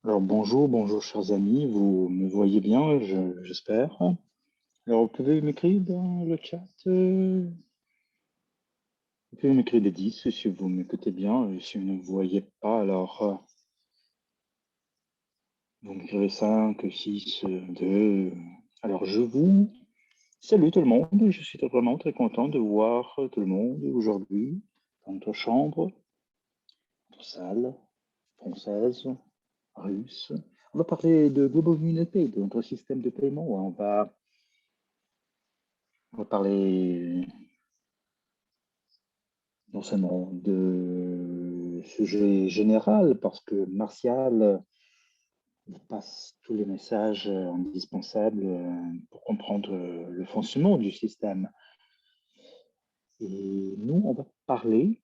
Alors bonjour, bonjour chers amis, vous me voyez bien, j'espère. Alors vous pouvez m'écrire dans le chat, vous pouvez m'écrire des 10 si vous m'écoutez bien, et si vous ne me voyez pas, alors vous m'écrivez 5, 6, 2. Alors je vous salue tout le monde, je suis vraiment très content de voir tout le monde aujourd'hui dans notre chambre, notre salle française, russe. On va parler de Global Unit Pay, de notre système de paiement. On va parler non seulement de sujet général, parce que Martial passe tous les messages indispensables pour comprendre le fonctionnement du système. Et nous, on va parler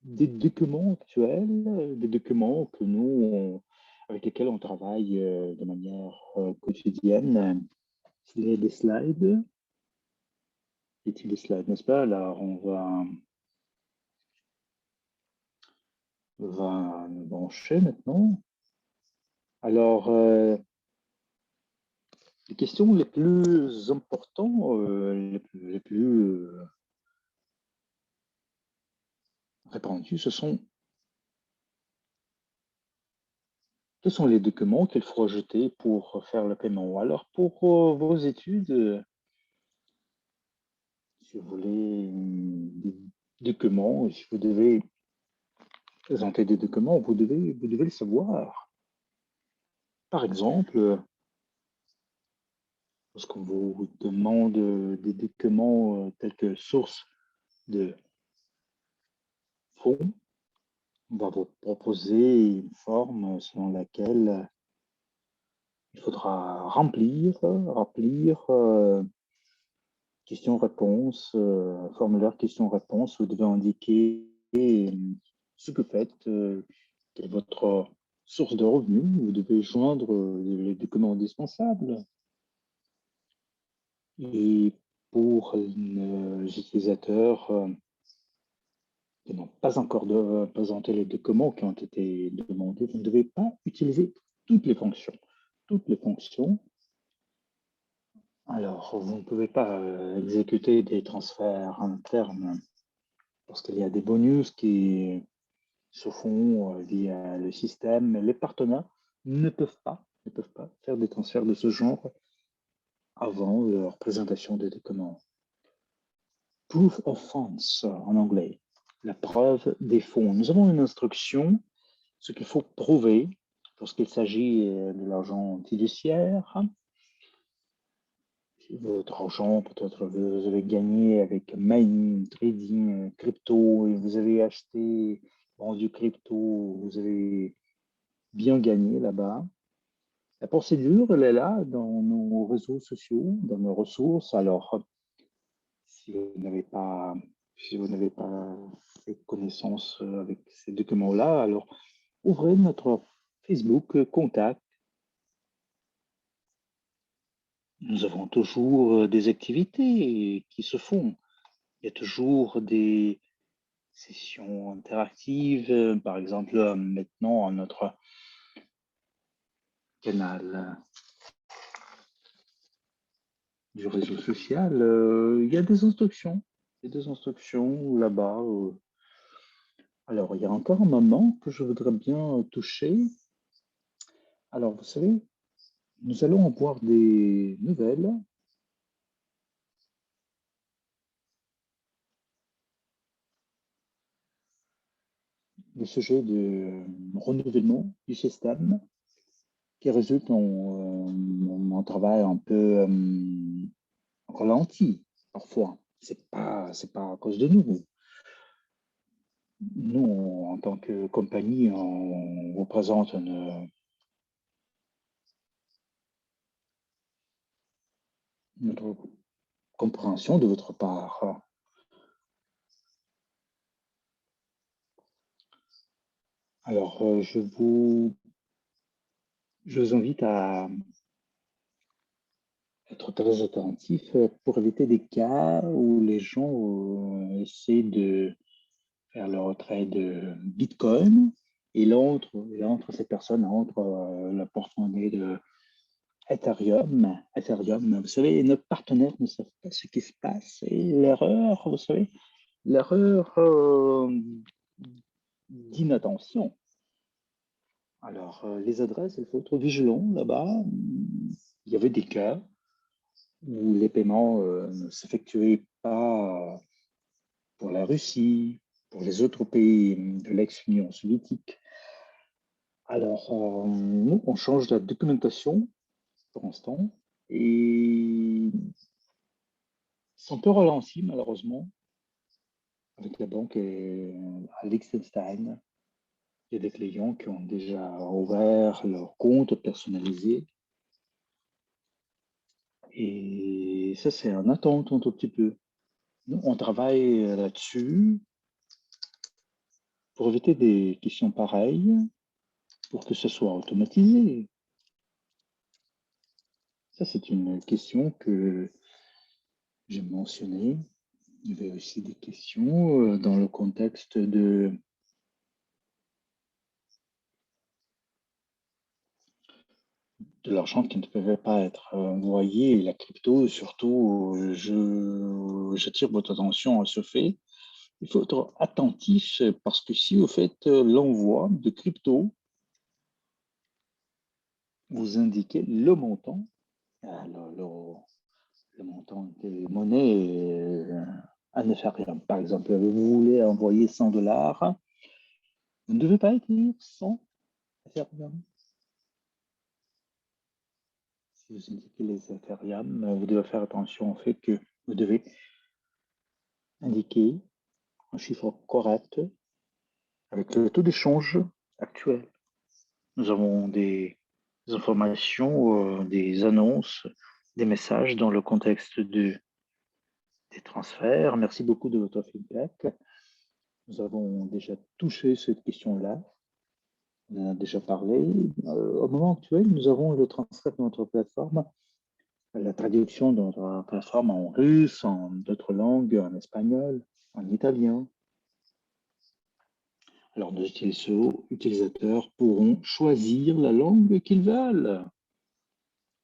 des documents actuels, des documents avec lesquels on travaille de manière quotidienne. S'il y a des slides, est-il des slides, n'est-ce pas? Alors, on va nous brancher maintenant. Alors, les questions les plus importantes, les plus répandues, ce sont quels sont les documents qu'il faut rejeter pour faire le paiement. Alors, pour vos études, si vous voulez des documents, si vous devez présenter des documents, vous devez le savoir. Par exemple, lorsqu'on vous demande des documents tels que source de fonds, on va vous proposer une forme selon laquelle il faudra remplir questions-réponses, formulaire questions-réponses. Vous devez indiquer ce que vous faites, quelle est votre source de revenus. Vous devez joindre les documents indispensables. Et pour les utilisateurs qui n'ont pas encore présenté les documents qui ont été demandés, vous ne devez pas utiliser toutes les fonctions. Toutes les fonctions. Alors, vous ne pouvez pas exécuter des transferts internes parce qu'il y a des bonus qui se font via le système. Mais les partenaires ne peuvent pas faire des transferts de ce genre avant leur présentation des documents. Proof of funds en anglais, la preuve des fonds. Nous avons une instruction, ce qu'il faut prouver lorsqu'il s'agit de l'argent fiduciaire. Votre argent, peut-être vous avez gagné avec mining, trading, crypto, et vous avez acheté, vendu crypto, vous avez bien gagné là-bas. La procédure, elle est là dans nos réseaux sociaux, dans nos ressources. Alors, si vous n'avez pas, si vous n'avez pas fait connaissance avec ces documents-là, alors ouvrez notre Facebook Contact. Nous avons toujours des activités qui se font. Il y a toujours des sessions interactives, par exemple, maintenant, à notre canal du réseau social, il y a des instructions. Il y a des instructions là-bas. Alors, il y a encore un moment que je voudrais bien toucher. Alors, vous savez, nous allons avoir des nouvelles au sujet du renouvellement du système qui résulte en travail un peu ralenti parfois. C'est pas à cause de nous. Nous, en tant que compagnie, on représente notre compréhension de votre part. Alors, je vous invite à être très attentif pour éviter des cas où les gens essaient de faire le retrait de Bitcoin. Il entre, cette personne entre le porte-monnaie de Ethereum. Vous savez, nos partenaires ne savent pas ce qui se passe. Et l'erreur, vous savez, l'erreur d'inattention. Alors, les adresses, il faut être vigilant là-bas. Il y avait des cas où les paiements ne s'effectuaient pas pour la Russie, pour les autres pays de l'ex-Union soviétique. Alors, nous, on change la documentation pour l'instant et c'est un peu ralenti, malheureusement, avec la banque à Liechtenstein. Il y a des clients qui ont déjà ouvert leur compte personnalisé. Et ça, c'est en attente un tout petit peu. Nous, on travaille là-dessus pour éviter des questions pareilles, pour que ce soit automatisé. Ça, c'est une question que j'ai mentionnée. Il y avait aussi des questions dans le contexte de l'argent qui ne pouvait pas être envoyé, la crypto, surtout, j'attire votre attention à ce fait. Il faut être attentif parce que si vous faites l'envoi de crypto, vous indiquez le montant, le montant des monnaies à ne faire rien. Par exemple, vous voulez envoyer 100 $, vous ne devez pas écrire 100 Ethereum. Si vous indiquez les Ethereum, vous devez faire attention au fait que vous devez indiquer un chiffre correct avec le taux d'échange actuel. Nous avons des informations, des annonces, des messages dans le contexte des transferts. Merci beaucoup de votre feedback. Nous avons déjà touché cette question-là. On en a déjà parlé. Au moment actuel, nous avons le transfert de notre plateforme, la traduction de notre plateforme en russe, en d'autres langues, en espagnol, en italien. Alors, nos utilisateurs pourront choisir la langue qu'ils veulent,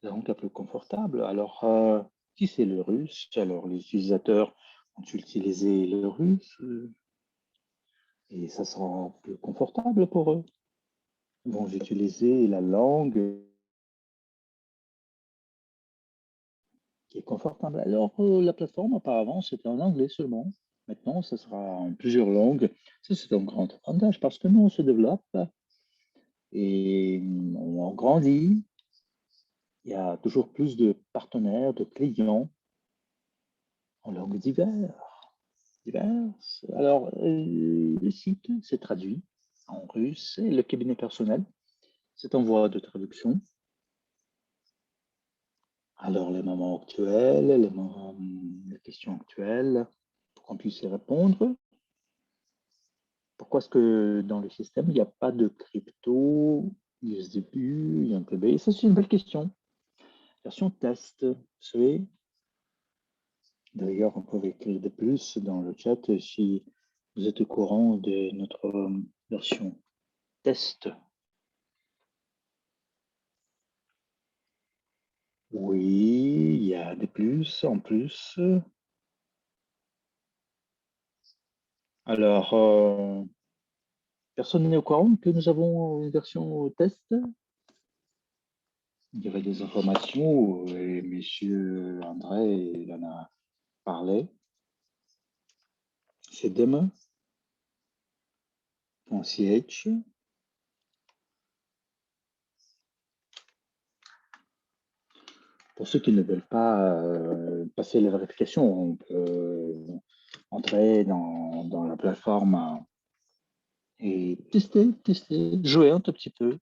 la langue la plus confortable. Alors, si c'est le russe, alors les utilisateurs vont utiliser le russe et ça sera plus confortable pour eux. Ils vont utiliser la langue qui est confortable. Alors, la plateforme, auparavant, c'était en anglais seulement. Maintenant, ce sera en plusieurs langues. Ça, c'est un grand avantage parce que nous, on se développe et on grandit. Il y a toujours plus de partenaires, de clients en langues diverses. Alors, le site s'est traduit en russe et le cabinet personnel, c'est en voie de traduction. Alors, les moments actuels, les questions actuelles, pour qu'on puisse y répondre. Pourquoi est-ce que dans le système, il n'y a pas de crypto, USDP, YNTB? Ça, c'est une belle question. Version test, vous savez. D'ailleurs, on peut écrire de plus dans le chat si vous êtes au courant de notre version test. Oui, il y a des plus en plus. Alors, personne n'est au courant que nous avons une version test. Il y avait des informations et monsieur André il en a parlé. C'est demain.ch. Pour ceux qui ne veulent pas passer la vérification, on peut entrer dans la plateforme et tester, jouer un tout petit peu.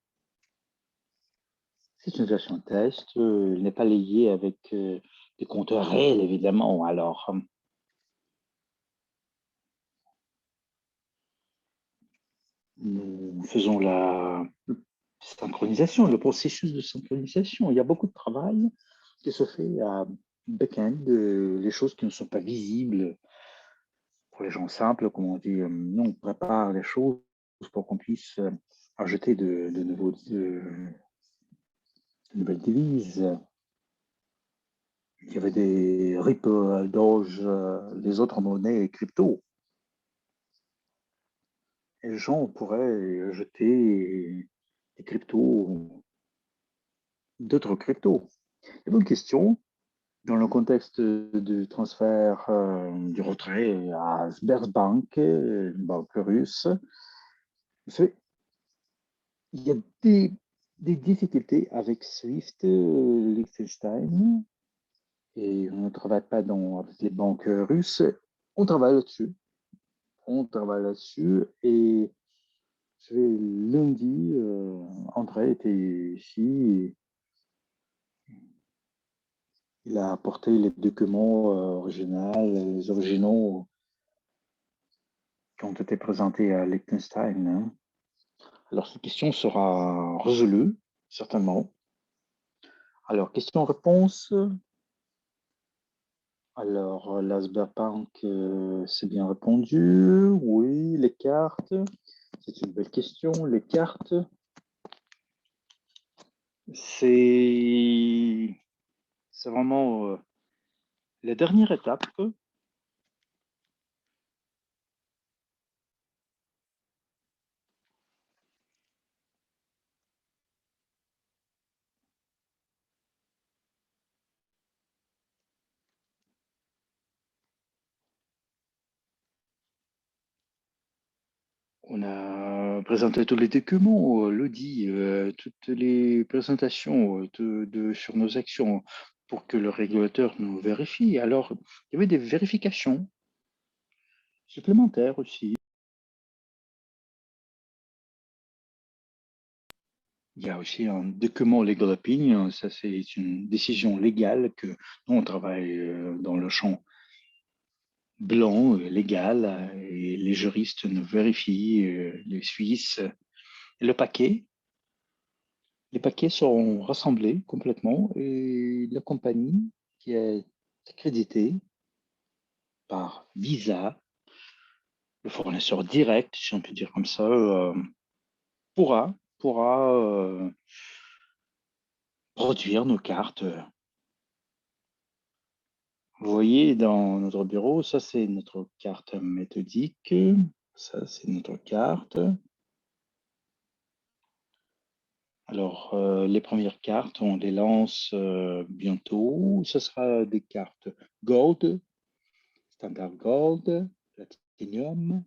C'est une version test, elle n'est pas liée avec des compteurs réels, évidemment. Alors, nous faisons la synchronisation, le processus de synchronisation. Il y a beaucoup de travail qui se fait à back-end, les choses qui ne sont pas visibles pour les gens simples, comme on dit, nous, on prépare les choses pour qu'on puisse ajouter de nouvelles devises. Il y avait des Ripple, Doge, les autres monnaies crypto. Et les gens pourraient jeter des cryptos, d'autres cryptos. Et bonne question. Dans le contexte du transfert, du retrait à Sberbank, une banque russe, vous savez, il y a des difficultés avec Swift, Liechtenstein, et on ne travaille pas avec les banques russes. On travaille là-dessus. On travaille là-dessus. Et lundi, André était ici. Il a apporté les documents les originaux qui ont été présentés à Liechtenstein. Hein. Alors, cette question sera résolue, certainement. Alors, question-réponse. Alors, l'Asberbank, c'est bien répondu. Oui, les cartes. C'est une belle question. Les cartes, c'est vraiment la dernière étape. On a présenté tous les documents, l'audit, toutes les présentations sur nos actions pour que le régulateur nous vérifie. Alors, il y avait des vérifications supplémentaires aussi. Il y a aussi un document legal opinion, ça c'est une décision légale que nous on travaille dans le champ blanc, légal, et les juristes nous vérifient, les Suisses. Et les paquets seront rassemblés complètement et la compagnie qui est accréditée par Visa, le fournisseur direct, si on peut dire comme ça, pourra produire nos cartes. Vous voyez dans notre bureau, ça c'est notre carte méthodique, ça c'est notre carte. Alors, les premières cartes, on les lance bientôt. Ce sera des cartes Gold, Standard Gold, Platinum.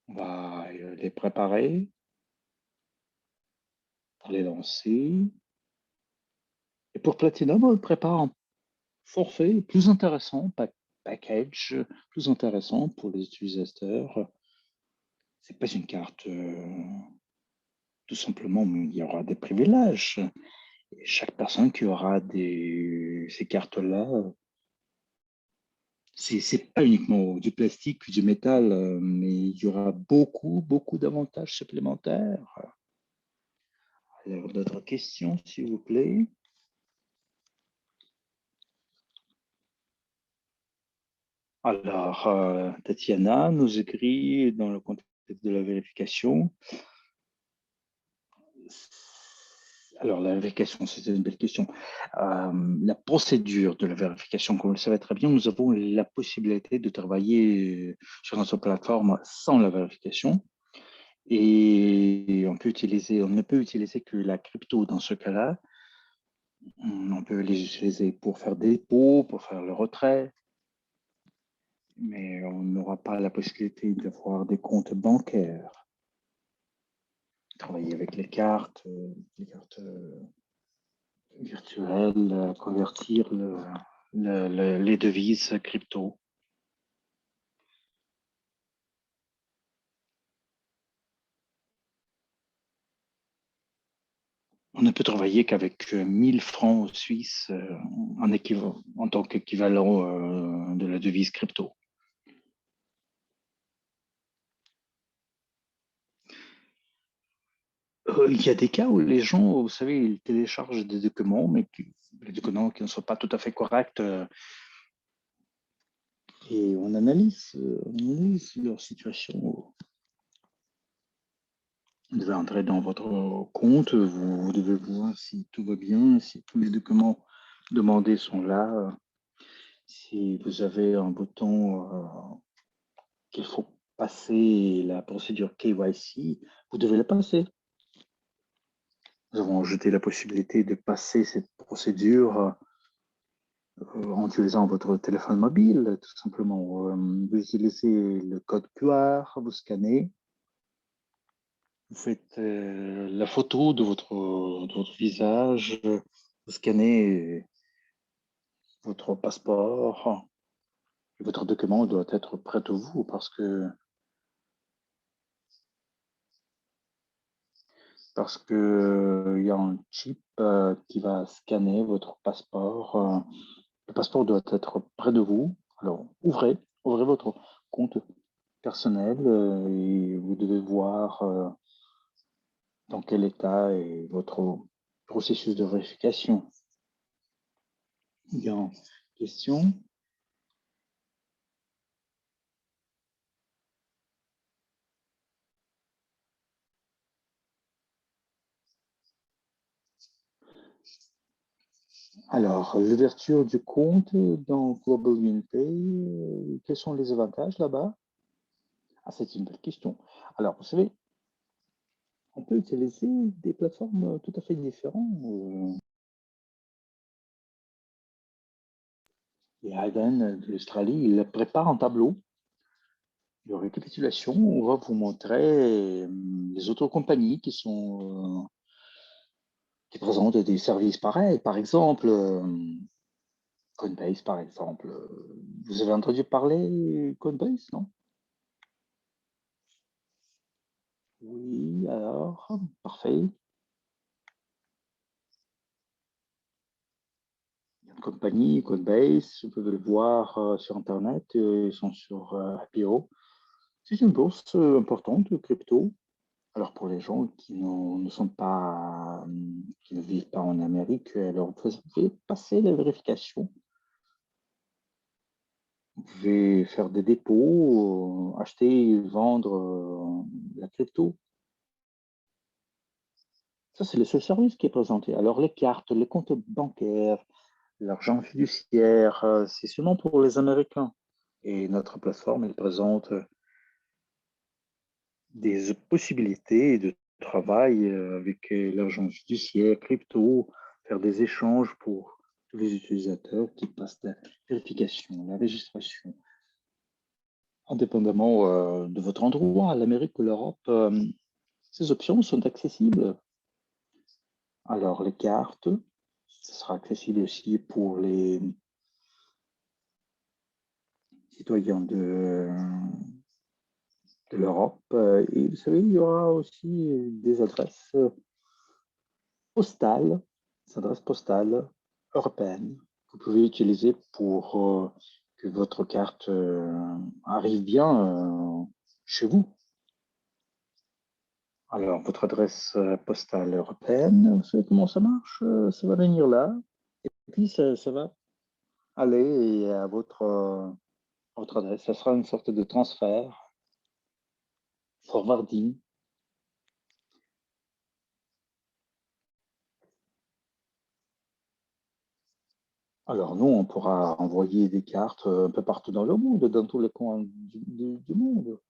On va les préparer pour les lancer. Et pour Platinum, on prépare un forfait plus intéressant, package plus intéressant pour les utilisateurs. C'est pas une carte tout simplement, mais il y aura des privilèges. Et chaque personne qui aura ces cartes-là, c'est pas uniquement du plastique ou du métal, mais il y aura beaucoup d'avantages supplémentaires. Alors, d'autres questions, s'il vous plaît? Alors, Tatiana nous écrit dans le contexte de la vérification. Alors, la vérification, c'est une belle question. La procédure de la vérification, comme vous le savez très bien, nous avons la possibilité de travailler sur notre plateforme sans la vérification. Et on ne peut utiliser que la crypto dans ce cas-là. On peut les utiliser pour faire des dépôts, pour faire le retrait, mais on n'aura pas la possibilité d'avoir des comptes bancaires. Travailler avec les cartes virtuelles, convertir les devises crypto. On ne peut travailler qu'avec 1000 francs suisses en tant qu'équivalent de la devise crypto. Il y a des cas où les gens, vous savez, ils téléchargent des documents, mais les documents qui ne sont pas tout à fait corrects. et on analyse leur situation. Vous devez entrer dans votre compte, vous devez voir si tout va bien, si tous les documents demandés sont là, si vous avez un bouton qu'il faut passer la procédure KYC, vous devez la passer. Nous avons ajouté la possibilité de passer cette procédure en utilisant votre téléphone mobile, tout simplement. Vous utilisez le code QR, vous scannez, vous faites la photo de votre visage, vous scannez votre passeport, et votre document doit être près de vous parce que il y a un chip qui va scanner votre passeport. Le passeport doit être près de vous. Alors, ouvrez votre compte personnel et vous devez voir dans quel état est votre processus de vérification. Il y a une question. Alors, l'ouverture du compte dans Global UnPay, quels sont les avantages là-bas? Ah, c'est une belle question. Alors, vous savez, on peut utiliser des plateformes tout à fait différentes. Et Hayden de l'Australie, il prépare un tableau de récapitulation. On va vous montrer les autres compagnies qui présentent des services pareils. Par exemple, Coinbase, par exemple. Vous avez entendu parler Coinbase, non? Oui, alors, parfait. Il y a une compagnie, Coinbase, vous pouvez le voir sur Internet, ils sont sur IPO. C'est une bourse importante de crypto. Alors pour les gens qui ne sont pas, qui ne vivent pas en Amérique, alors vous pouvez passer la vérification. Vous pouvez faire des dépôts, acheter et vendre la crypto. Ça, c'est le seul service qui est présenté. Alors les cartes, les comptes bancaires, l'argent fiduciaire, c'est seulement pour les Américains. Et notre plateforme, elle présente des possibilités de travail avec l'argent fiduciaire, crypto, faire des échanges pour tous les utilisateurs qui passent la vérification, la registration. Indépendamment de votre endroit, l'Amérique ou l'Europe, ces options sont accessibles. Alors, les cartes, ce sera accessible aussi pour les citoyens de l'Europe. Et vous savez, il y aura aussi des adresses postales, des adresses postales européennes que vous pouvez utiliser pour que votre carte arrive bien chez vous. Alors, votre adresse postale européenne, vous savez comment ça marche? Ça va venir là, et puis ça va aller à votre adresse. Ça sera une sorte de transfert, forwarding. Alors, nous, on pourra envoyer des cartes un peu partout dans le monde, dans tous les coins du monde.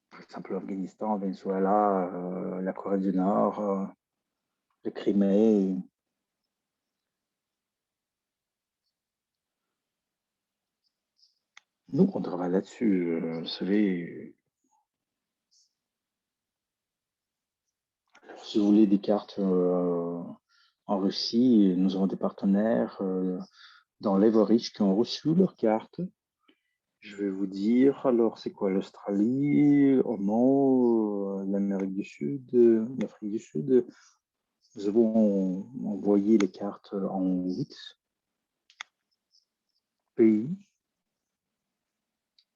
Par exemple, l'Afghanistan, Venezuela, la Corée du Nord, le Crimée. Nous, on travaille là-dessus. Vous savez, si vous voulez des cartes en Russie, nous avons des partenaires dans l'Everich qui ont reçu leurs cartes. Je vais vous dire, alors c'est quoi l'Australie, Oman, l'Amérique du Sud, l'Afrique du Sud. Nous avons envoyé les cartes en 8 pays.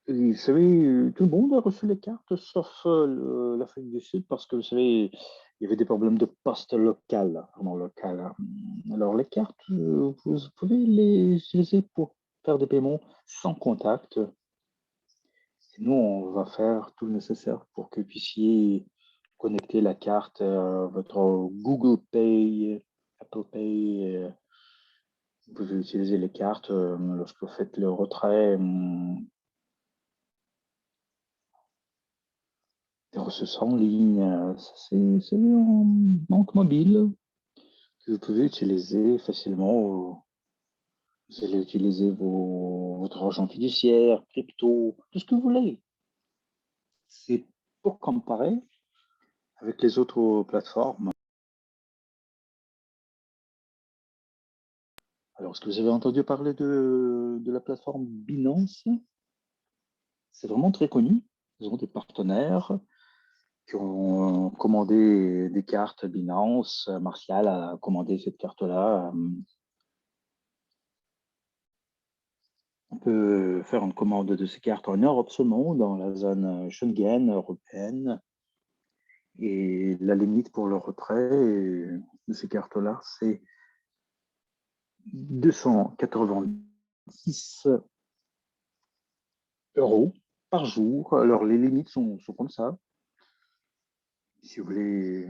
Et vous savez, tout le monde a reçu les cartes sauf l'Afrique du Sud parce que vous savez, il y avait des problèmes de poste local, vraiment local. Alors les cartes, vous pouvez les utiliser pour faire des paiements sans contact. Et nous, on va faire tout le nécessaire pour que vous puissiez connecter la carte, votre Google Pay, Apple Pay. Vous pouvez utiliser les cartes lorsque vous faites le retrait des ressources en ligne. C'est en banque mobile que vous pouvez utiliser facilement. Vous allez utiliser votre argent fiduciaire, crypto, tout ce que vous voulez. C'est pour comparer avec les autres plateformes. Alors, est-ce que vous avez entendu parler de la plateforme Binance? C'est vraiment très connu. Ils ont des partenaires qui ont commandé des cartes Binance. Martial a commandé cette carte-là. On peut faire une commande de ces cartes en Europe seulement, dans la zone Schengen européenne. Et la limite pour le retrait de ces cartes-là, c'est 290 euros par jour. Alors, les limites sont comme ça. Si vous voulez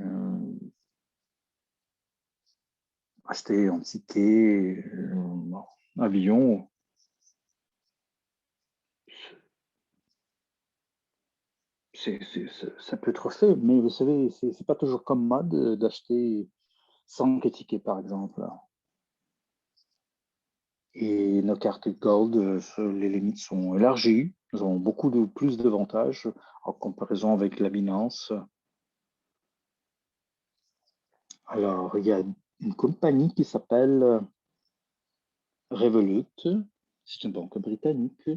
acheter un ticket, avion, ça peut être fait, mais vous savez, c'est pas toujours commode d'acheter 5 tickets, par exemple. Et nos cartes Gold, les limites sont élargies. Nous avons beaucoup plus d'avantages en comparaison avec la Binance. Alors, il y a une compagnie qui s'appelle Revolut. C'est une banque britannique.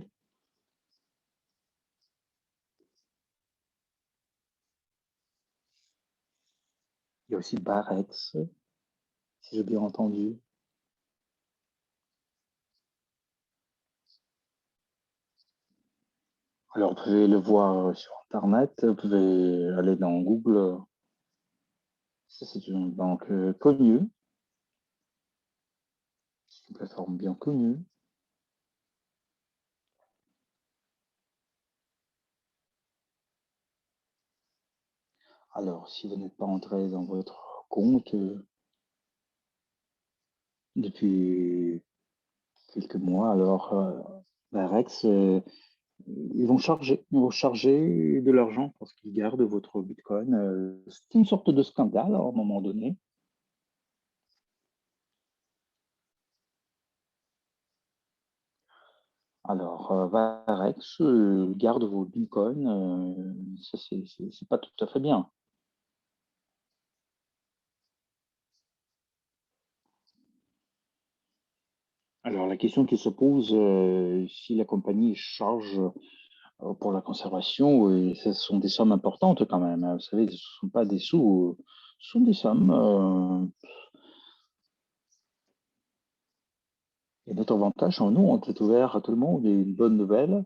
Il y a aussi Barex, si j'ai bien entendu. Alors, vous pouvez le voir sur Internet, vous pouvez aller dans Google. Ça, c'est une banque connue, c'est une plateforme bien connue. Alors, si vous n'êtes pas entré dans votre compte depuis quelques mois, alors Barex, ils vont charger de l'argent parce qu'ils gardent votre Bitcoin. C'est une sorte de scandale à un moment donné. Alors, Varex garde vos bitcoins, ça c'est pas tout à fait bien. Alors, la question qui se pose, si la compagnie charge pour la conservation, ce sont des sommes importantes quand même, hein. Vous savez, ce ne sont pas des sous, ce sont des sommes. Et notre avantage, nous, on est ouvert à tout le monde et une bonne nouvelle.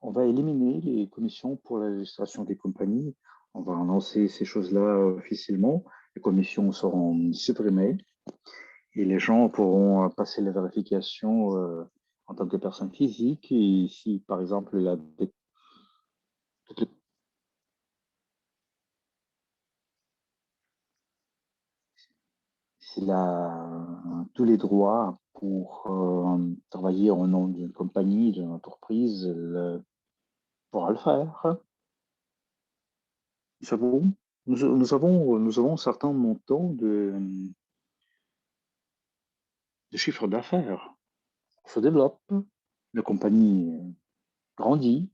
On va éliminer les commissions pour la registration des compagnies. On va annoncer ces choses-là officiellement. Les commissions seront supprimées et les gens pourront passer la vérification en tant que personne physique. Et si, par exemple, toutes les- s'il a tous les droits pour travailler au nom d'une compagnie, d'une entreprise, il pourra le faire. Nous avons, nous avons certains montants de chiffre d'affaires. On se développe, la compagnie grandit.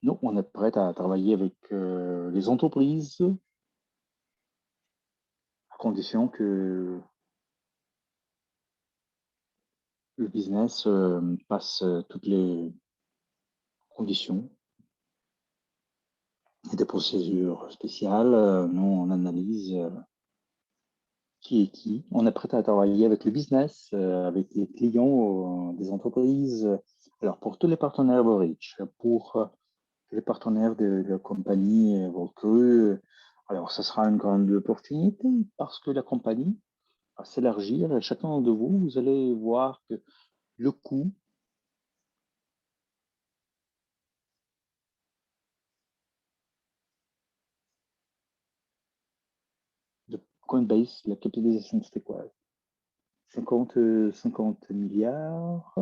Nous, on est prêt à travailler avec les entreprises à condition que le business passe toutes les conditions. Il y a des procédures spéciales. Nous, on analyse qui est qui. On est prêt à travailler avec le business, avec les clients des entreprises. Alors, pour tous les partenaires de Reach, pour les partenaires de la compagnie Volcru, alors ce sera une grande opportunité parce que la compagnie va s'élargir et chacun de vous, vous allez voir que le coût Coinbase, la capitalisation, c'était quoi? 50 milliards.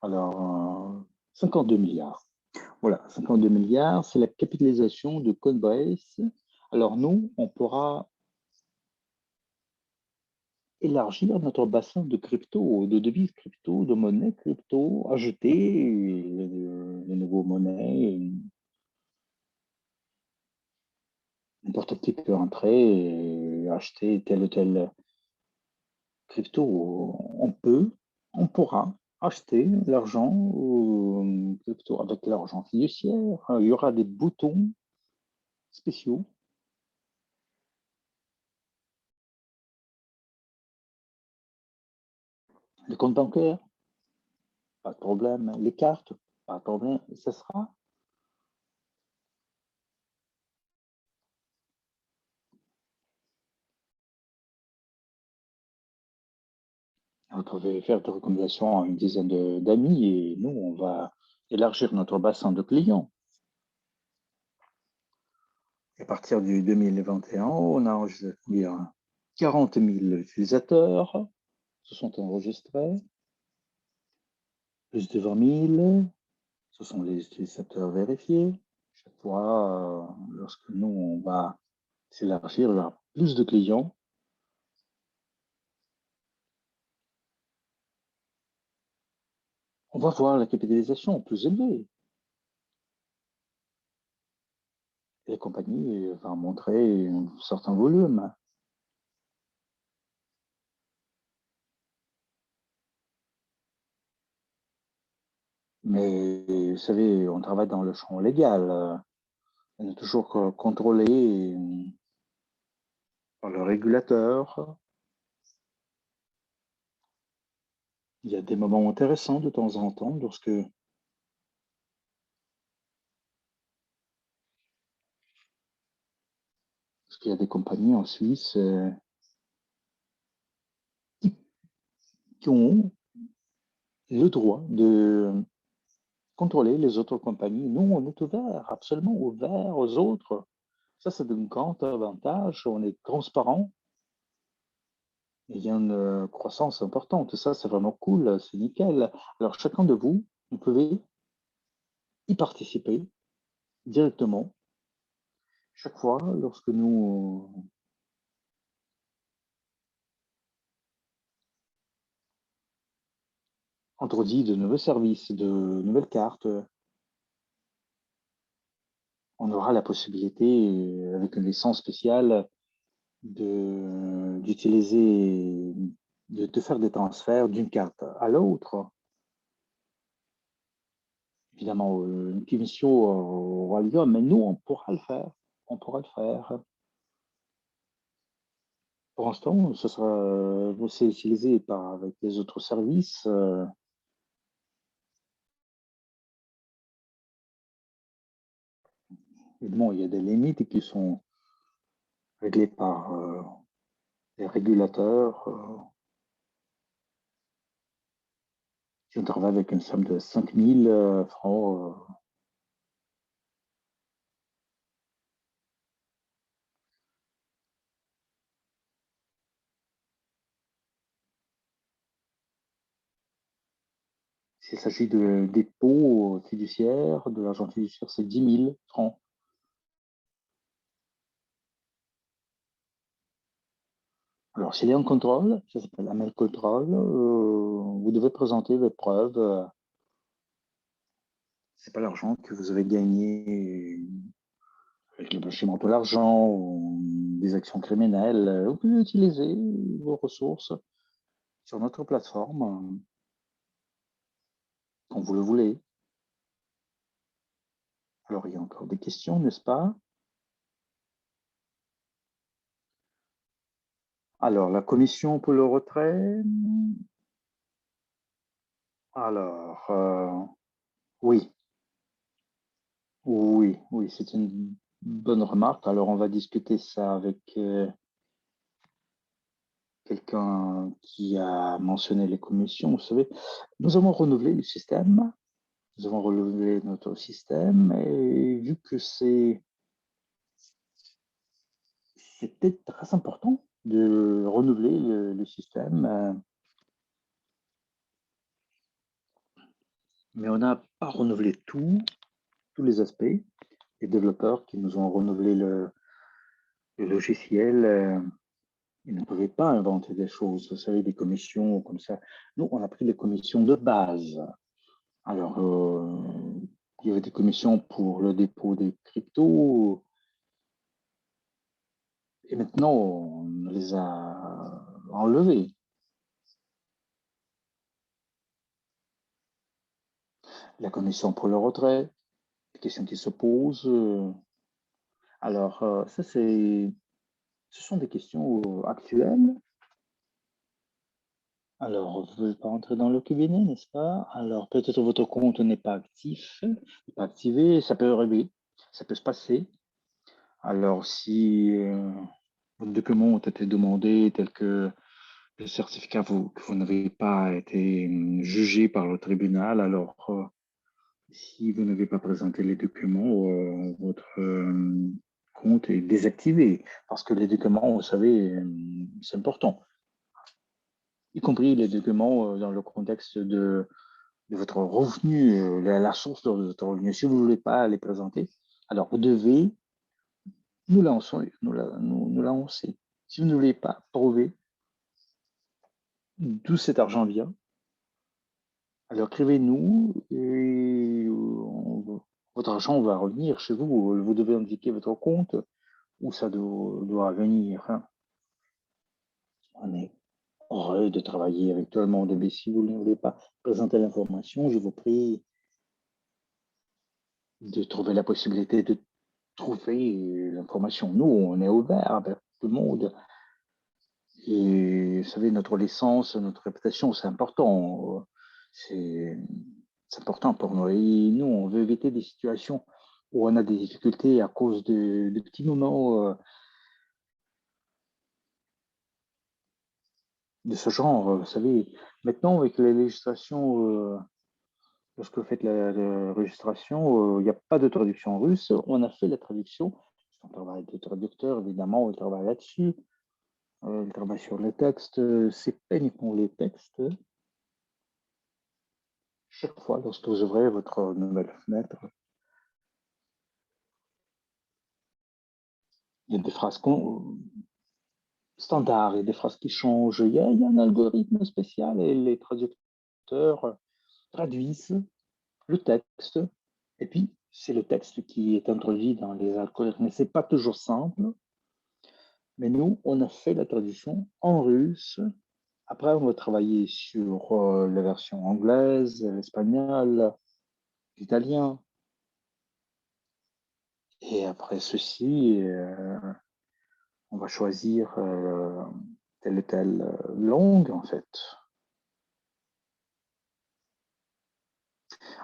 Alors, 52 milliards. Voilà, 52 milliards, c'est la capitalisation de Coinbase. Alors nous, on pourra élargir notre bassin de crypto, de devises crypto, de monnaie crypto, ajouter les nouveaux monnaies. N'importe qui peut entrer et acheter tel ou tel crypto. On pourra acheter l'argent crypto avec l'argent fiduciaire. Il y aura des boutons spéciaux. Les comptes bancaires, pas de problème. Les cartes, pas de problème. Ça sera. Vous pouvez faire des recommandations à une dizaine d'amis et nous, on va élargir notre bassin de clients. À partir du 2021, on a enregistré 40 000 utilisateurs se sont enregistrés. Plus de 20 000, ce sont les utilisateurs vérifiés. Chaque fois, lorsque nous, on va s'élargir, il y aura plus de clients. On va voir la capitalisation plus élevée. Et les compagnies vont montrer un certain volume. Mais vous savez, on travaille dans le champ légal. On est toujours contrôlé par le régulateur. Il y a des moments intéressants de temps en temps lorsque parce qu'il y a des compagnies en Suisse qui ont le droit de contrôler les autres compagnies. Nous, on est ouvert, absolument ouvert aux autres. Ça, c'est un grand avantage. On est transparent. Il y a une croissance importante. Ça, c'est vraiment cool. C'est nickel. Alors, chacun de vous, vous pouvez y participer directement. Chaque fois, lorsque nous introduisons de nouveaux services, de nouvelles cartes, on aura la possibilité, avec une licence spéciale, d'utiliser, de faire des transferts d'une carte à l'autre. Évidemment, une commission aura lieu, mais nous, on pourra le faire. On pourra le faire. Pour l'instant, ce sera c'est utilisé avec les autres services. Évidemment, il y a des limites qui sont réglées par les régulateurs. Si on travaille avec une somme de 5 000 francs, s'il s'agit de dépôts fiduciaires, de l'argent fiduciaire, c'est 10 000 francs. Alors, s'il y a un contrôle, ça s'appelle un mail contrôle, vous devez présenter des preuves. C'est pas l'argent que vous avez gagné avec le blanchiment de l'argent ou des actions criminelles. Vous pouvez utiliser vos ressources sur notre plateforme quand vous le voulez. Alors, il y a encore des questions, n'est-ce pas? Alors, la commission pour le retrait. Alors, oui, oui, c'est une bonne remarque. Alors, on va discuter ça avec quelqu'un qui a mentionné les commissions. Vous savez, nous avons renouvelé le système, nous avons renouvelé notre système, et vu que c'est c'était très important de renouveler le système, mais on n'a pas renouvelé tous les aspects. Les développeurs qui nous ont renouvelé le logiciel, ils ne pouvaient pas inventer des choses. Vous savez, des commissions comme ça. Nous, on a pris les commissions de base. Alors, il y avait des commissions pour le dépôt des cryptos, et maintenant, on les a enlevées. La commission pour le retrait, les questions qui se posent. Alors, ça, ce sont des questions actuelles. Alors, vous ne pouvez pas entrer dans le cabinet, n'est-ce pas? Alors, peut-être votre compte n'est pas actif, n'est pas activé, ça peut arriver, ça peut se passer. Alors, si vos documents ont été demandés, tels que le certificat que vous n'avez pas été jugé par le tribunal, alors si vous n'avez pas présenté les documents, votre compte est désactivé. Parce que les documents, vous savez, c'est important. Y compris les documents dans le contexte de votre revenu, la source de votre revenu. Si vous ne voulez pas les présenter, alors vous devez nous lancer. Si vous ne voulez pas prouver d'où cet argent vient, alors écrivez-nous et votre argent va revenir chez vous. Vous devez indiquer votre compte où ça doit venir. Hein. On est heureux de travailler avec tout le monde, mais si vous ne voulez pas présenter l'information, je vous prie de trouver la possibilité de trouver l'information. Nous, on est ouvert avec tout le monde. Et vous savez, notre licence, notre réputation, c'est important. C'est important pour nous. Et nous, on veut éviter des situations où on a des difficultés à cause de petits moments de ce genre. Vous savez, maintenant, avec la législation, lorsque vous faites la registration, il n'y a pas de traduction russe. On a fait la traduction. On travaille avec des traducteurs, évidemment, on travaille là-dessus. On travaille sur les textes. C'est pas uniquement les textes. Chaque fois, lorsque vous ouvrez votre nouvelle fenêtre, il y a des phrases standards, il y a des phrases qui changent. Il y a un algorithme spécial et les traducteurs traduisent le texte. Et puis, c'est le texte qui est introduit dans les algorithmes. Ce n'est pas toujours simple, mais nous, on a fait la traduction en russe. Après, on va travailler sur la version anglaise, l'espagnol, l'italien. Et après ceci, on va choisir telle ou telle langue, en fait.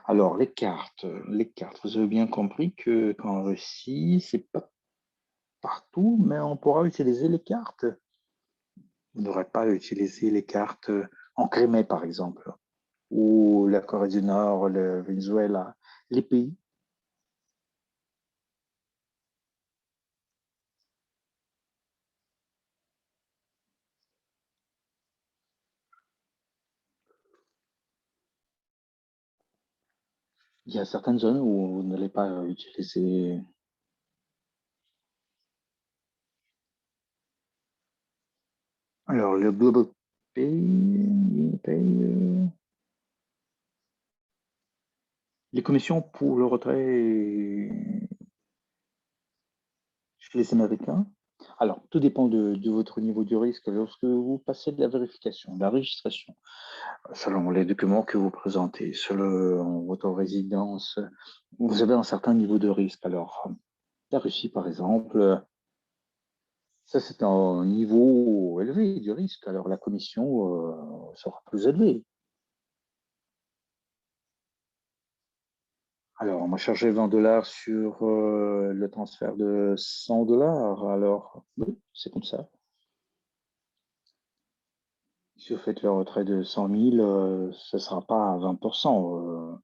Alors, les cartes, vous avez bien compris qu'en Russie, c'est pas partout, mais on pourra utiliser les cartes. Vous n'aurez pas à utiliser les cartes en Crimée, par exemple, ou la Corée du Nord, le Venezuela, les pays. Il y a certaines zones où vous n'allez pas utiliser. Alors, le Global Pay, les commissions pour le retrait chez les Américains. Alors, tout dépend de votre niveau du risque. Lorsque vous passez de la vérification, de la registration, selon les documents que vous présentez, selon votre résidence, vous avez un certain niveau de risque. Alors, la Russie, par exemple, ça c'est un niveau élevé du risque. Alors, la commission sera plus élevée. Alors, on m'a chargé 20 dollars sur le transfert de 100 dollars. Alors, oui, c'est comme ça. Si vous faites le retrait de 100 000, ce ne sera pas à 20%.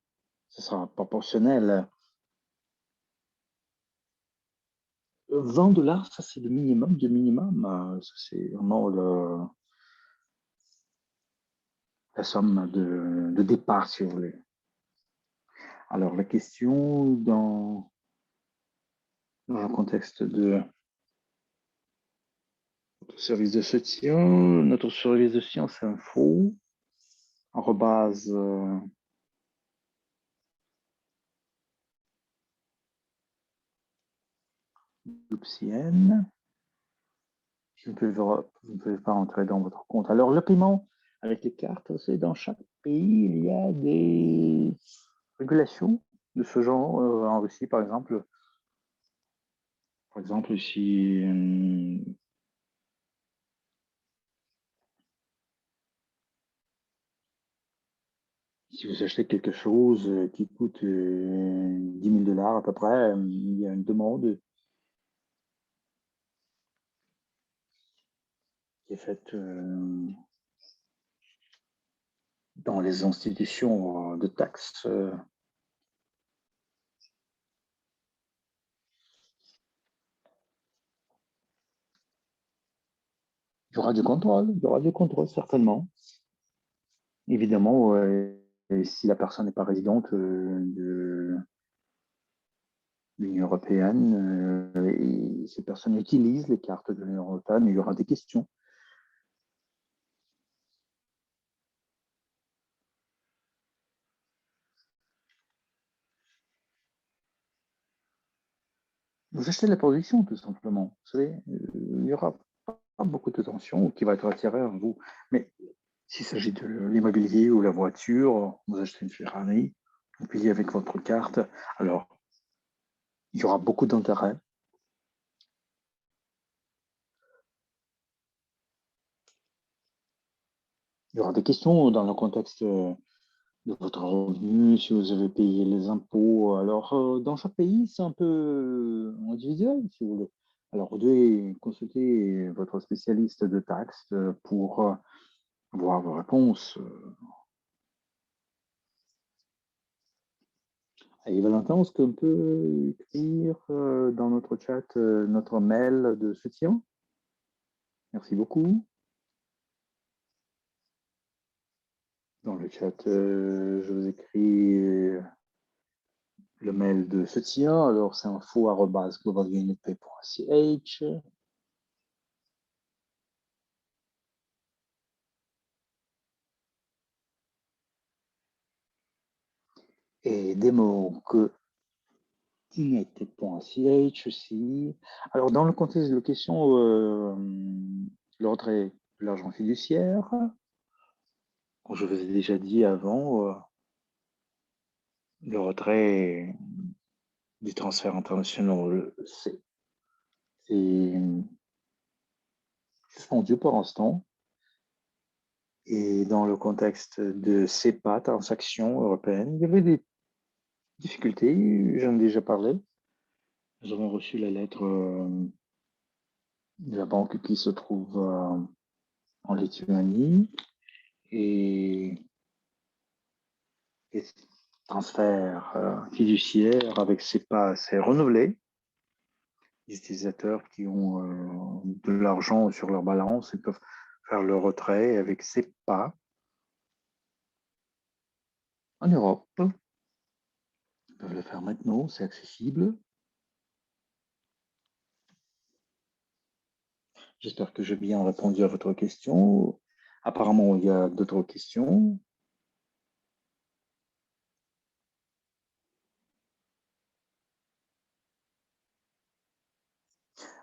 Ce sera proportionnel. $20, ça c'est le minimum du minimum. Ça, c'est vraiment la somme de départ, si vous voulez. Alors, la question dans le contexte de notre service de science info, arrobase Loopcn. Vous ne pouvez pas entrer dans votre compte. Alors, le paiement avec les cartes, c'est dans chaque pays, il y a des régulations de ce genre. En Russie, par exemple, si vous achetez quelque chose qui coûte $10 000 à peu près, il y a une demande qui est faite dans les institutions de taxes. Il y aura du contrôle certainement. Évidemment, si la personne n'est pas résidente de l'Union européenne et ces personnes utilisent les cartes de l'Union européenne, il y aura des questions. Vous achetez la production, tout simplement. Vous savez, il n'y aura pas beaucoup de tension qui va être attirée à vous. Mais s'il s'agit de l'immobilier ou la voiture, vous achetez une Ferrari, vous payez avec votre carte, alors il y aura beaucoup d'intérêt. Il y aura des questions dans le contexte de votre revenu, si vous avez payé les impôts. Alors, dans chaque pays, c'est un peu individuel, si vous voulez. Alors, vous devez consulter votre spécialiste de taxes pour avoir vos réponses. Et Valentin, est-ce qu'on peut écrire dans notre chat notre mail de soutien? Merci beaucoup. Dans le chat, je vous écris le mail de soutien. Alors, c'est info@globalunitpay.ch. Et démo que Tinete.ch aussi. Alors, dans le contexte de la question, le retrait de l'argent fiduciaire, comme je vous ai déjà dit avant, le retrait du transfert international, c'est suspendu pour l'instant. Et dans le contexte de CEPA, transactions européennes, il y avait des difficultés, j'en ai déjà parlé. Nous avons reçu la lettre de la banque qui se trouve en Lituanie et transfert fiduciaire avec CEPA, c'est renouvelé. Les utilisateurs qui ont de l'argent sur leur balance, ils peuvent faire le retrait avec CEPA en Europe. Ils peuvent le faire maintenant, c'est accessible. J'espère que j'ai bien répondu à votre question. Apparemment, il y a d'autres questions.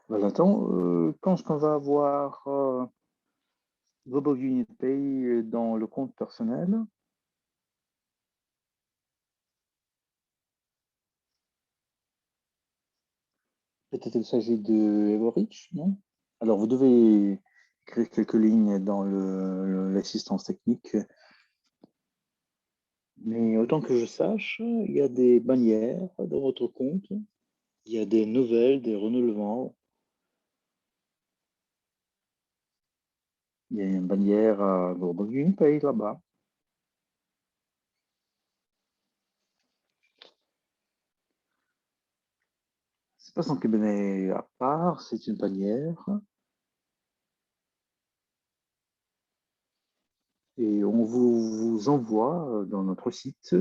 Valentin, quand est-ce qu'on va avoir Global Unit Pay dans le compte personnel? Peut-être qu'il s'agit de Everidge, non? Alors, vous devez écrire quelques lignes dans l'assistance technique. Mais autant que je sache, il y a des bannières dans votre compte. Il y a des nouvelles, des renouvellements. Il y a une bannière Global Unit Pay là-bas. passe en cabinet à part, c'est une bannière. Et on vous envoie dans notre site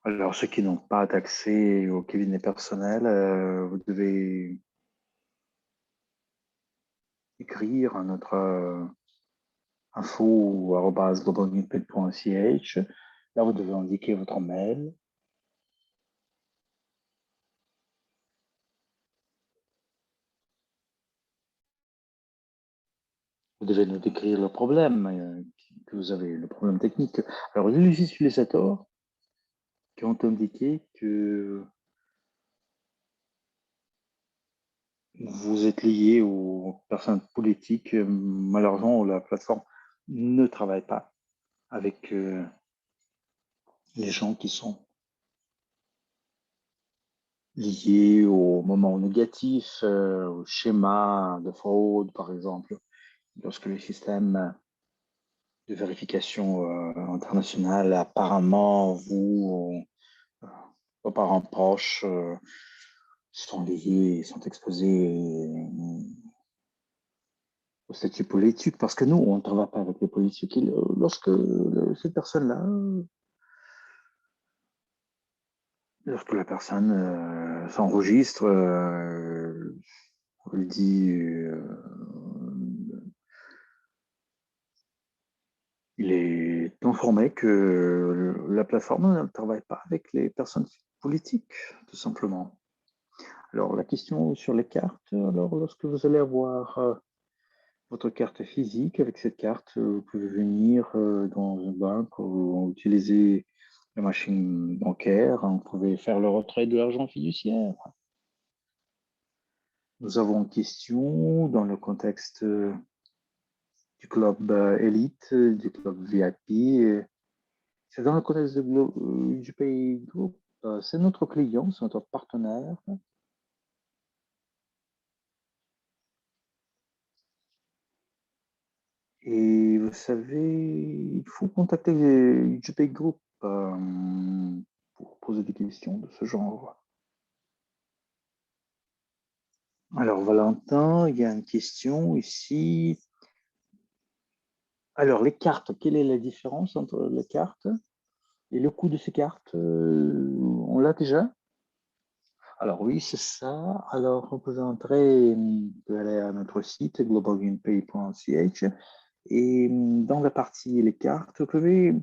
alors ceux qui n'ont pas d'accès au cabinet personnel, vous devez écrire à notre info@globalnewspaid.ch. Là, vous devez indiquer votre mail. Vous devez nous décrire le problème que vous avez, le problème technique. Alors, les utilisateurs qui ont indiqué que vous êtes lié aux personnes politiques, malheureusement, la plateforme ne travaille pas avec les gens qui sont liés au moment négatif, au schéma de fraude, par exemple, lorsque le système de vérification internationale, apparemment, vos parents proches sont liés, sont exposés au statut politique, parce que nous, on ne travaille pas avec les politiques. Et lorsque cette personne-là, lorsque la personne s'enregistre, elle dit il est informé que la plateforme ne travaille pas avec les personnes politiques, tout simplement. Alors, la question sur les cartes, alors lorsque vous allez avoir votre carte physique, avec cette carte, vous pouvez venir dans une banque ou utiliser la machine bancaire, vous pouvez faire le retrait de l'argent fiduciaire. Nous avons une question dans le contexte du club élite, du club VIP. C'est dans le contexte du pays groupe. C'est notre client, c'est notre partenaire. Et vous savez, il faut contacter UGP Group pour poser des questions de ce genre. Alors, Valentin, il y a une question ici. Alors, les cartes, quelle est la différence entre les cartes et le coût de ces cartes? On l'a déjà? Alors oui, c'est ça. Alors, vous pouvez entrer, vous pouvez aller à notre site globalgreenpay.ch et dans la partie les cartes, vous pouvez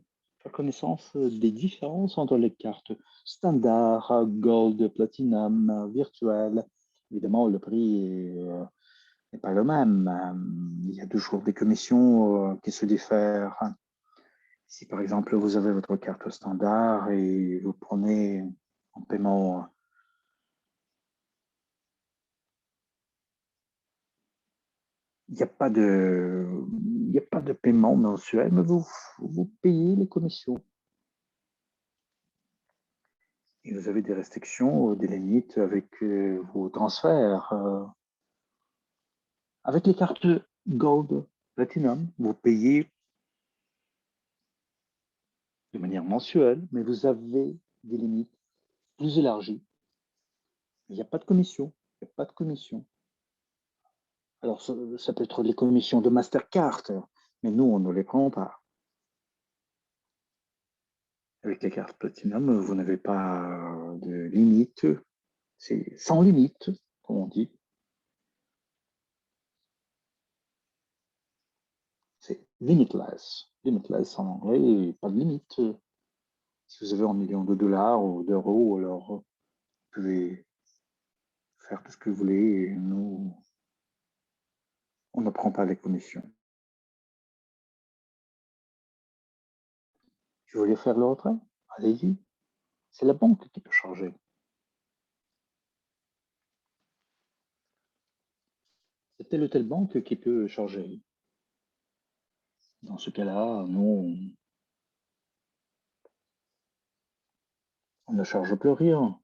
faire connaissance des différences entre les cartes standard, gold, platinum, virtuelles. Évidemment, le prix n'est pas le même. Il y a toujours des commissions qui se diffèrent. Si par exemple vous avez votre carte standard et vous prenez en paiement, il n'y a pas de paiement mensuel, mais vous payez les commissions. Et vous avez des restrictions, des limites avec vos transferts. Avec les cartes Gold, Platinum, vous payez de manière mensuelle, mais vous avez des limites plus élargies. Il n'y a pas de commission. Il n'y a pas de commission. Alors, ça peut être les commissions de Mastercard, mais nous, on ne les prend pas. Avec les cartes Platinum, vous n'avez pas de limite. C'est sans limite, comme on dit. C'est limitless. Limitless en anglais, pas de limite. Si vous avez 1 million de dollars ou d'euros, alors vous pouvez faire tout ce que vous voulez et nous, on ne prend pas les commissions. Si vous voulez faire le retrait, allez-y. C'est la banque qui peut charger. C'est telle ou telle banque qui peut charger. Dans ce cas-là, nous, on ne charge plus rien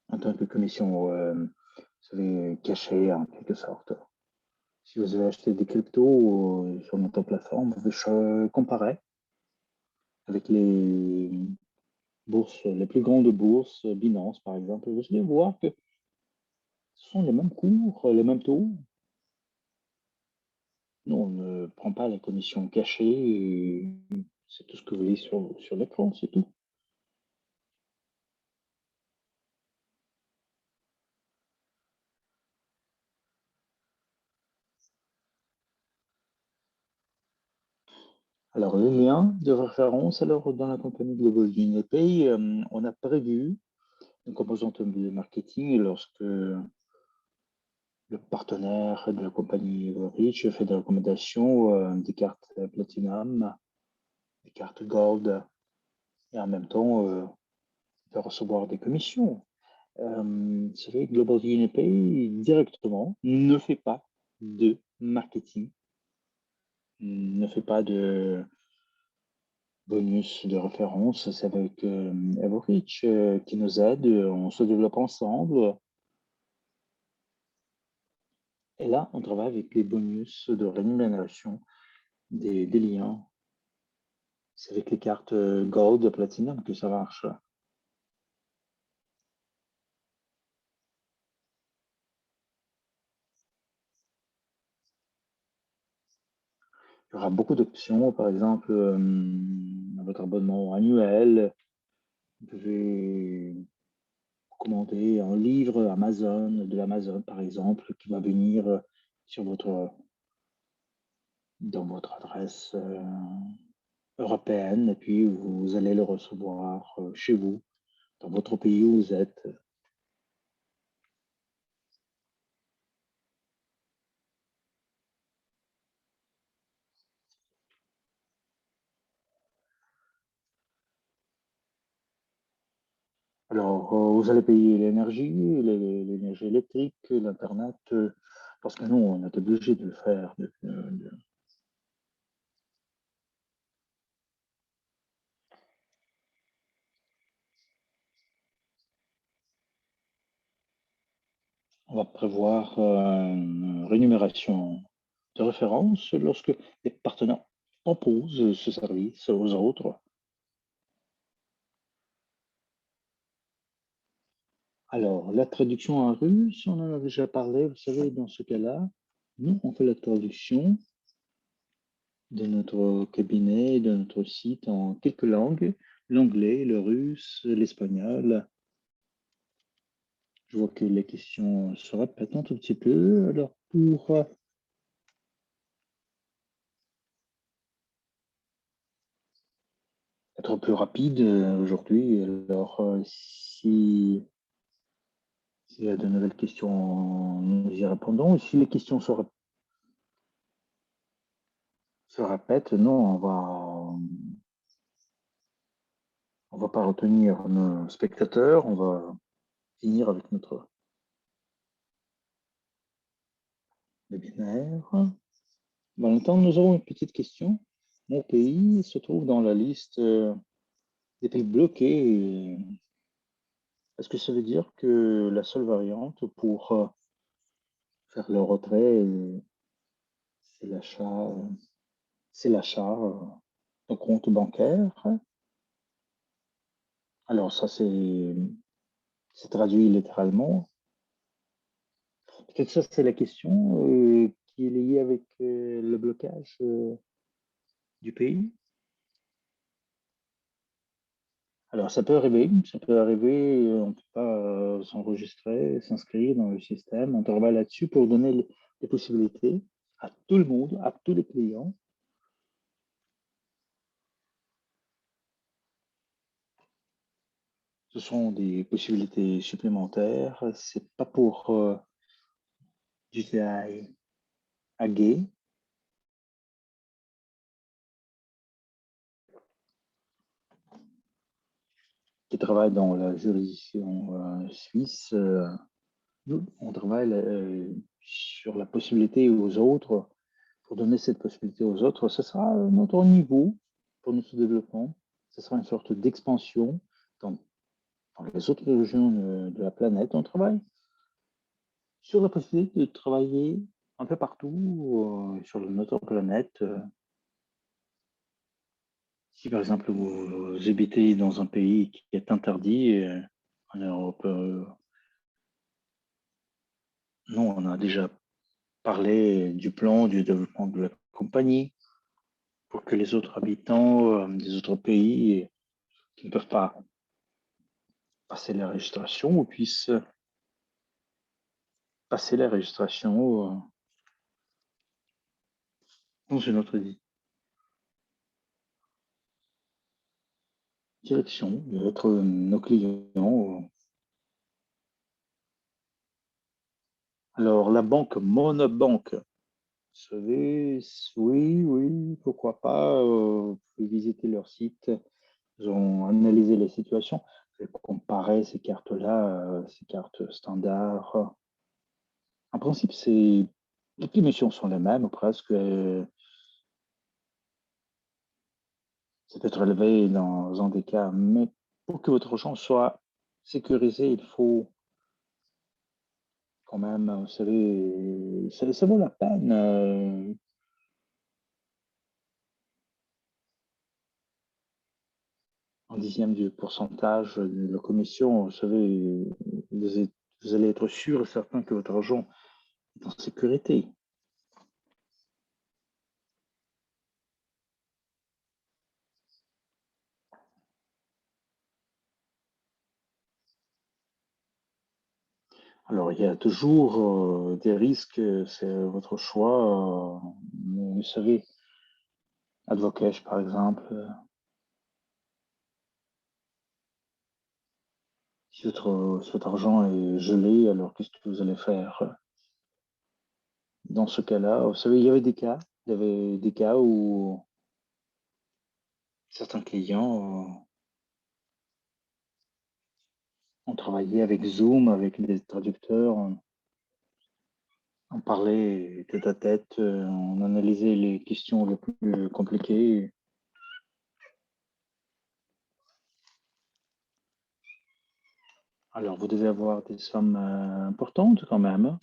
en tant que commission, vous savez, cachée en quelque sorte. Si vous avez acheté des cryptos sur notre plateforme, vous pouvez comparer avec les bourses, les plus grandes bourses, Binance par exemple, vous allez voir que ce sont les mêmes cours, les mêmes taux. Nous, on ne prend pas la commission cachée, c'est tout ce que vous voyez sur l'écran, c'est tout. Alors, les liens de référence, alors dans la compagnie Global Unipay, on a prévu une composante de marketing lorsque le partenaire de la compagnie Rich fait des recommandations des cartes Platinum, des cartes Gold, et en même temps, il va recevoir des commissions. Vous savez, Global Unipay directement ne fait pas de marketing, ne fait pas de bonus de référence. C'est avec Everreach qui nous aide, on se développe ensemble. Et là, on travaille avec les bonus de rémunération des liens. C'est avec les cartes Gold, Platinum que ça marche. Il y aura beaucoup d'options, par exemple, votre abonnement annuel. Vous pouvez commander un livre Amazon, de l'Amazon par exemple, qui va venir sur dans votre adresse européenne, et puis vous allez le recevoir chez vous, dans votre pays où vous êtes. Alors, vous allez payer l'énergie, l'énergie électrique, l'Internet, parce que nous, on est obligé de le faire. On va prévoir une rémunération de référence lorsque les partenaires proposent ce service aux autres. Alors, la traduction en russe, on en a déjà parlé, vous savez, dans ce cas-là, nous, on fait la traduction de notre cabinet, de notre site en quelques langues, l'anglais, le russe, l'espagnol. Je vois que les questions se répètent un tout petit peu. Alors, pour être plus rapide aujourd'hui, alors s'il y a de nouvelles questions, nous y répondons. Si les questions se répètent, non, on va pas retenir nos spectateurs, on va finir avec notre webinaire. Valentin, nous avons une petite question. Mon pays se trouve dans la liste des pays bloqués. Est-ce que ça veut dire que la seule variante pour faire le retrait, c'est l'achat de compte bancaire? Alors ça, c'est traduit littéralement. Peut-être ça, c'est la question qui est liée avec le blocage du pays. Alors, ça peut arriver, on ne peut pas s'enregistrer, s'inscrire dans le système. On travaille là-dessus pour donner les possibilités à tout le monde, à tous les clients. Ce sont des possibilités supplémentaires. C'est pas pour GTI Agé, qui travaille dans la juridiction suisse. Nous, on travaille sur la possibilité aux autres, pour donner cette possibilité aux autres. Ce sera notre niveau pour notre développement. Ce sera une sorte d'expansion dans, dans les autres régions de la planète. On travaille sur la possibilité de travailler un peu partout sur notre planète. Si par exemple vous habitez dans un pays qui est interdit, alors non, on a déjà parlé du plan du développement de la compagnie pour que les autres habitants des autres pays qui ne peuvent pas passer la registration puissent passer la registration dans une autre direction, être nos clients. Alors, la banque Monobank, vous savez, oui, oui, pourquoi pas, vous pouvez visiter leur site, ils ont analysé les situations, et comparer ces cartes-là, ces cartes standards. En principe, toutes les missions sont les mêmes, presque. Ça peut être relevé dans un des cas, mais pour que votre argent soit sécurisé, il faut quand même, vous savez, ça vaut la peine. Un dixième du pourcentage de la commission, vous savez, vous allez être sûr et certain que votre argent est en sécurité. Alors, il y a toujours des risques, c'est votre choix. Vous savez, Advocash, par exemple, si votre argent est gelé, alors qu'est-ce que vous allez faire dans ce cas-là? Vous savez, il y avait des cas où certains clients ont travaillé avec Zoom, avec des traducteurs, on parlait tête à tête, on analysait les questions les plus compliquées. Alors, vous devez avoir des sommes importantes quand même.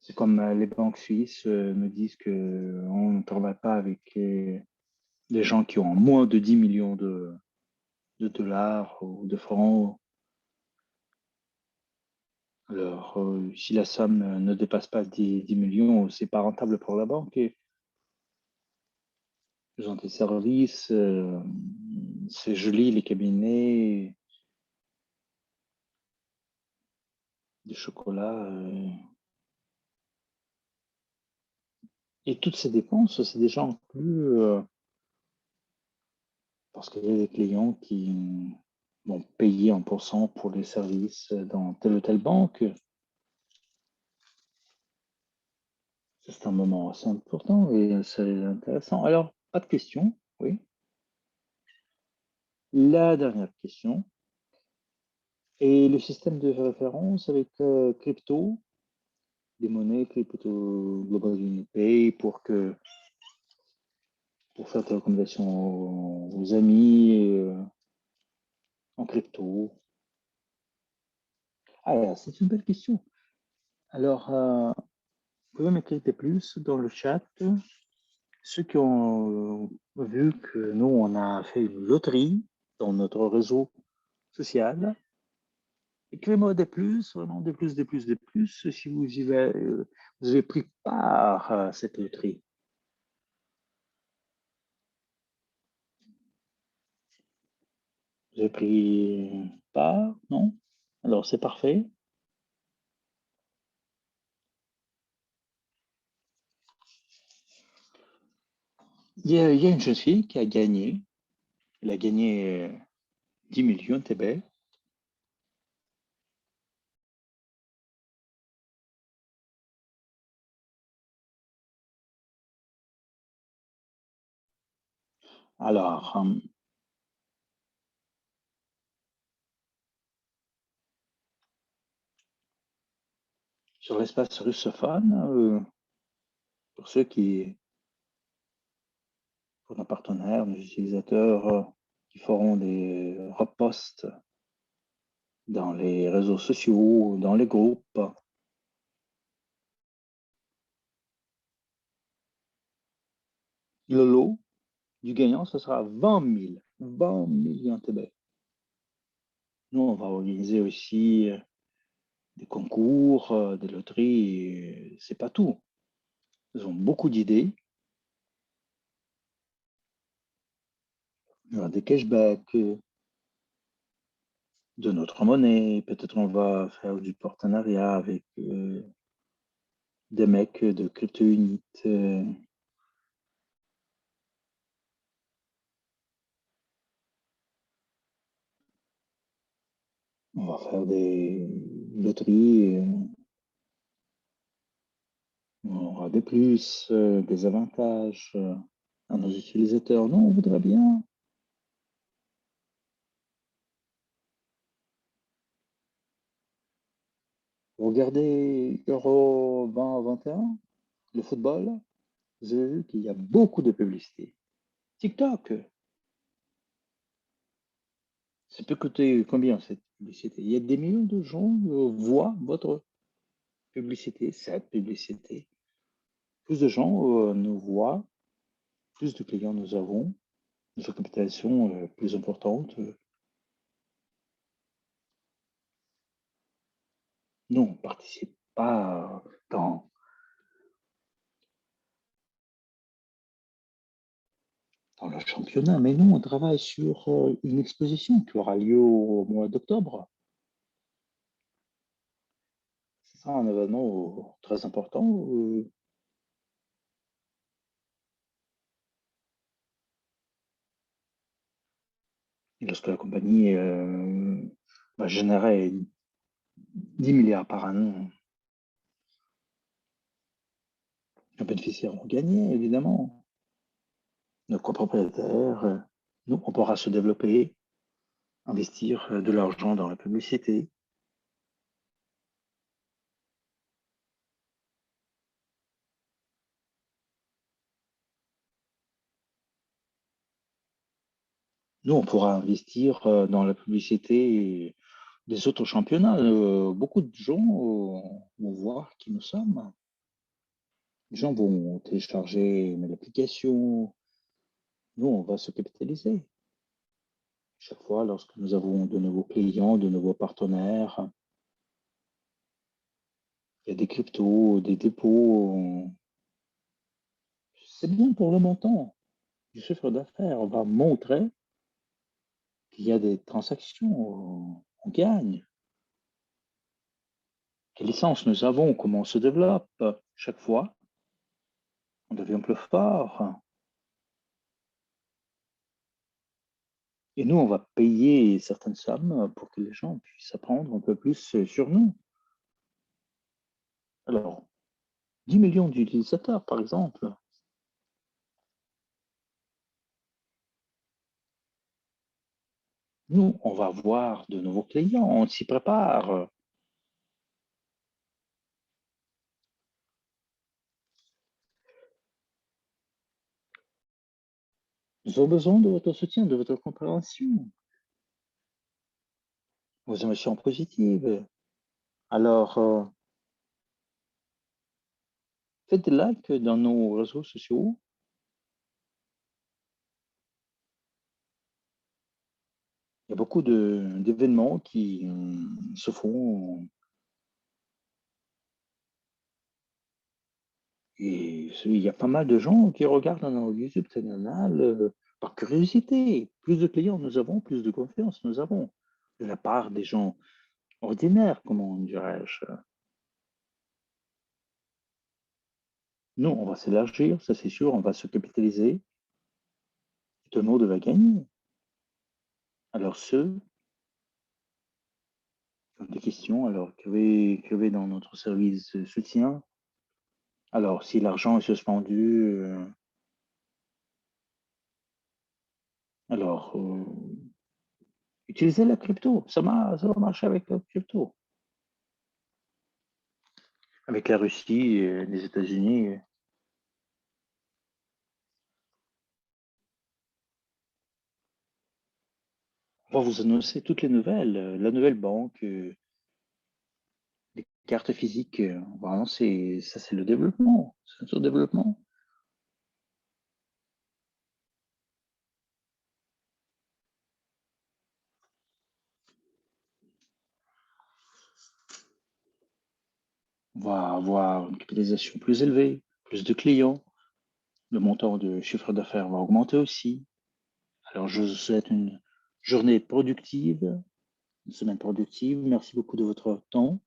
C'est comme les banques suisses me disent qu'on ne travaille pas avec les gens qui ont moins de 10 millions de dollars ou de francs. Alors, si la somme ne dépasse pas 10 millions, c'est pas rentable pour la banque. Et ils ont des services, c'est joli, les cabinets, des chocolats. Et toutes ces dépenses, c'est déjà inclus parce qu'il y a des clients qui vont payer 1% pour les services dans telle ou telle banque. C'est un moment assez important et c'est intéressant. Alors, pas de questions, oui. La dernière question. Et le système de référence avec crypto, des monnaies crypto Global Unit Pay pour faire des recommandations aux amis en crypto. Ah, c'est une belle question. Alors, vous pouvez m'écrire plus dans le chat. Ceux qui ont vu que nous, on a fait une loterie dans notre réseau social, écrivez-moi des plus, vraiment des plus, des plus, des plus, si vous avez pris part à cette loterie. Vous avez pris part, non? Alors, c'est parfait. Il y a une jeune fille qui a gagné. Elle a gagné 10 millions TB. Alors, sur l'espace russophone, pour ceux pour nos partenaires, nos utilisateurs qui feront des reposts dans les réseaux sociaux, dans les groupes, Le lot du gagnant, ce sera 20 000. 20 millions TB. Nous, on va organiser aussi des concours, des loteries. C'est pas tout. Ils ont beaucoup d'idées. Il y aura des cashbacks, de notre monnaie. Peut-être on va faire du partenariat avec des mecs de Crypto Unit. On va faire des loteries. On aura des plus, des avantages à nos utilisateurs. Non, on voudrait bien. Regardez Euro 2021, le football. Vous avez vu qu'il y a beaucoup de publicité. TikTok, ça peut coûter combien cette publicité? Il y a des millions de gens voient votre publicité, cette publicité. Plus de gens nous voient, plus de clients nous avons, notre capitalisation plus importante. Nous, on ne participe pas dans le championnat, mais nous, on travaille sur une exposition qui aura lieu au mois d'octobre. C'est un événement très important. Lorsque la compagnie va générer 10 milliards par an, les bénéficiaires vont gagner, évidemment. Nos copropriétaires, nous, on pourra se développer, investir de l'argent dans la publicité. Nous, on pourra investir dans la publicité des autres championnats. Beaucoup de gens vont voir qui nous sommes. Les gens vont télécharger l'application. Nous, on va se capitaliser. Chaque fois, lorsque nous avons de nouveaux clients, de nouveaux partenaires, il y a des cryptos, des dépôts. C'est bien pour le montant du chiffre d'affaires. On va montrer qu'il y a des transactions. On gagne. Quelle licence nous avons, comment on se développe. Chaque fois, on devient plus fort. Et nous, on va payer certaines sommes pour que les gens puissent apprendre un peu plus sur nous. Alors, 10 millions d'utilisateurs, par exemple. Nous, on va avoir de nouveaux clients, on s'y prépare. Nous avons besoin de votre soutien, de votre compréhension, vos émotions positives. Alors, faites des likes dans nos réseaux sociaux. Il y a beaucoup d'événements qui se font. Et il y a pas mal de gens qui regardent nos YouTube canal par curiosité. Plus de clients nous avons, plus de confiance nous avons. De la part des gens ordinaires, comment dirais-je. Nous, on va s'élargir, ça c'est sûr, on va se capitaliser. Tout le monde va gagner. Alors ceux qui ont des questions, alors que dans notre service de soutien. Alors, si l'argent est suspendu, alors utilisez la crypto. Ça va marcher avec la crypto. Avec la Russie et les États-Unis. On va vous annoncer toutes les nouvelles. La nouvelle banque, les cartes physiques. Vraiment, ça, c'est le développement. C'est notre développement. On va avoir une capitalisation plus élevée, plus de clients, le montant de chiffre d'affaires va augmenter aussi. Alors, je vous souhaite une journée productive, une semaine productive. Merci beaucoup de votre temps,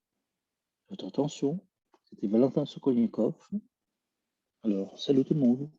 votre attention. C'était Valentin Sokolnikov. Alors, salut tout le monde.